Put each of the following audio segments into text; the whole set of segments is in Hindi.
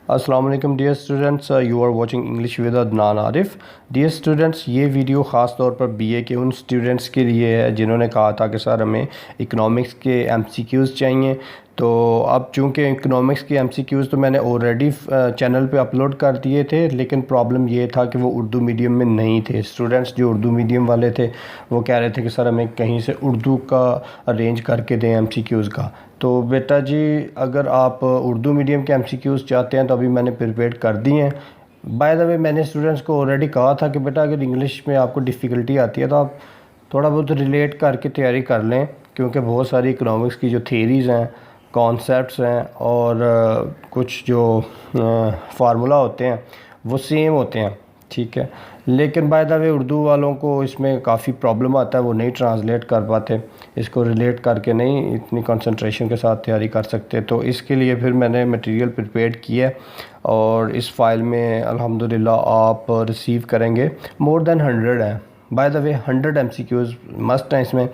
अस्सलाम वालेकुम dear students, you are watching English with Adnan Arif. Dear students, ये वीडियो ख़ास तौर पर बीए के उन स्टूडेंट्स के लिए है जिन्होंने कहा था कि सर हमें इकोनॉमिक्स के एमसीक्यूज़ चाहिए। तो अब चूँकि इकोनॉमिक्स के एमसीक्यूज़ तो मैंने ऑलरेडी चैनल पे अपलोड कर दिए थे, लेकिन प्रॉब्लम ये था कि वो उर्दू मीडियम में नहीं थे। स्टूडेंट्स जो उर्दू मीडियम वाले थे वो कह रहे थे कि सर हमें कहीं से उर्दू का अरेंज करके दें एमसीक्यूज़ का। तो बेटा जी, अगर आप उर्दू मीडियम के एमसीक्यूज़ चाहते हैं तो अभी मैंने प्रिपेयर कर दिए हैं। बाय द वे, मैंने स्टूडेंट्स को ऑलरेडी कहा था कि बेटा अगर इंग्लिश में आपको डिफ़िकल्टी आती है तो आप थोड़ा बहुत रिलेट करके तैयारी कर लें, क्योंकि बहुत सारी इकोनॉमिक्स की जो थेरीज़ हैं, कॉन्सेप्ट्स हैं और कुछ जो फार्मूला होते हैं वो सेम होते हैं, ठीक है। लेकिन बाय द वे उर्दू वालों को इसमें काफ़ी प्रॉब्लम आता है, वो नहीं ट्रांसलेट कर पाते, इसको रिलेट करके नहीं इतनी कंसंट्रेशन के साथ तैयारी कर सकते। तो इसके लिए फिर मैंने मटेरियल प्रिपेयर किया और इस फाइल में अल्हम्दुलिल्लाह आप रिसीव करेंगे। मोर देन 100 हैं, by the way 100 MCQs must हैं इसमें,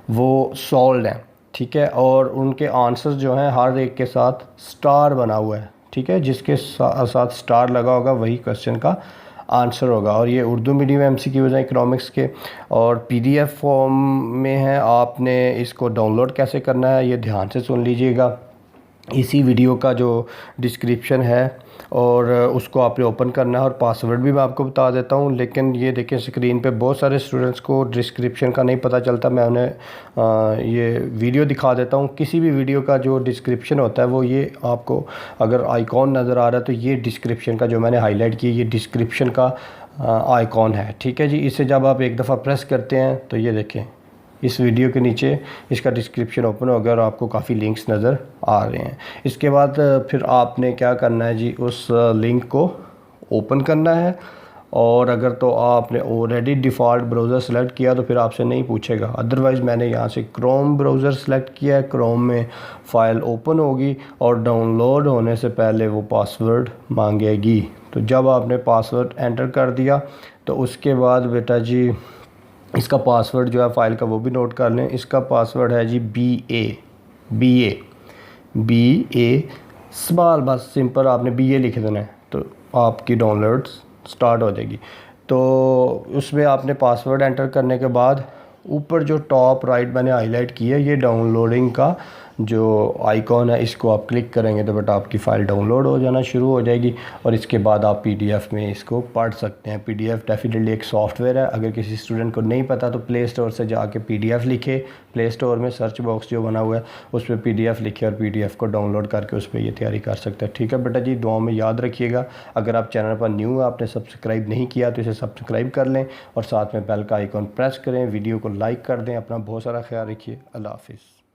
वो सॉल्व हैं, ठीक है। और उनके आंसर्स जो हैं हर एक के साथ स्टार बना हुआ है, ठीक है। जिसके साथ स्टार लगा होगा वही क्वेश्चन का आंसर होगा। और ये उर्दू मीडियम एमसीक्यूज़ हैं इकोनॉमिक्स के और पीडीएफ फॉर्म में है। आपने इसको डाउनलोड कैसे करना है ये ध्यान से सुन लीजिएगा। इसी वीडियो का जो डिस्क्रिप्शन है और उसको आपने ओपन करना है, और पासवर्ड भी मैं आपको बता देता हूँ। लेकिन ये देखें स्क्रीन पे बहुत सारे स्टूडेंट्स को डिस्क्रिप्शन का नहीं पता चलता, मैं उन्हें ये वीडियो दिखा देता हूँ। किसी भी वीडियो का जो डिस्क्रिप्शन होता है वो ये आपको अगर आइकॉन नज़र आ रहा है तो ये डिस्क्रिप्शन का जो मैंने हाईलाइट किया ये डिस्क्रिप्शन का आइकॉन है, ठीक है जी। इसे जब आप एक दफ़ा प्रेस करते हैं तो ये देखें इस वीडियो के नीचे इसका डिस्क्रिप्शन ओपन हो गया और आपको काफ़ी लिंक्स नज़र आ रहे हैं। इसके बाद फिर आपने क्या करना है जी, उस लिंक को ओपन करना है। और अगर तो आपने ऑलरेडी डिफ़ॉल्ट ब्राउज़र सेलेक्ट किया तो फिर आपसे नहीं पूछेगा, अदरवाइज़ मैंने यहाँ से क्रोम ब्राउज़र सेलेक्ट किया है। क्रोम में फ़ाइल ओपन होगी और डाउनलोड होने से पहले वो पासवर्ड मांगेगी। तो जब आपने पासवर्ड एंटर कर दिया तो उसके बाद बेटा जी इसका पासवर्ड जो है फ़ाइल का वो भी नोट कर लें। इसका पासवर्ड है जी बी ए स्मॉल, बस सिंपल आपने BA लिख देना है तो आपकी डाउनलोड स्टार्ट हो जाएगी। तो उसमें आपने पासवर्ड एंटर करने के बाद ऊपर जो टॉप राइट मैंने हाईलाइट किया है ये डाउनलोडिंग का जो आइकॉन है, इसको आप क्लिक करेंगे तो बेटा आपकी फ़ाइल डाउनलोड हो जाना शुरू हो जाएगी। और इसके बाद आप PDF में इसको पढ़ सकते हैं। PDF डेफिनेटली एक सॉफ्टवेयर है। अगर किसी स्टूडेंट को नहीं पता तो प्ले स्टोर से जाके PDF लिखे, प्ले स्टोर में सर्च बॉक्स जो बना हुआ है उस पर PDF लिखे और PDF को डाउनलोड करके उस पर ये तैयारी कर सकते हैं, ठीक है बेटा जी। दुआ में याद रखिएगा। अगर आप चैनल पर न्यू है, आपने सब्सक्राइब नहीं किया तो इसे सब्सक्राइब कर लें और साथ में बेल का आइकॉन प्रेस करें, वीडियो को लाइक कर दें। अपना बहुत सारा ख्याल रखिए। अल्लाह हाफिज़।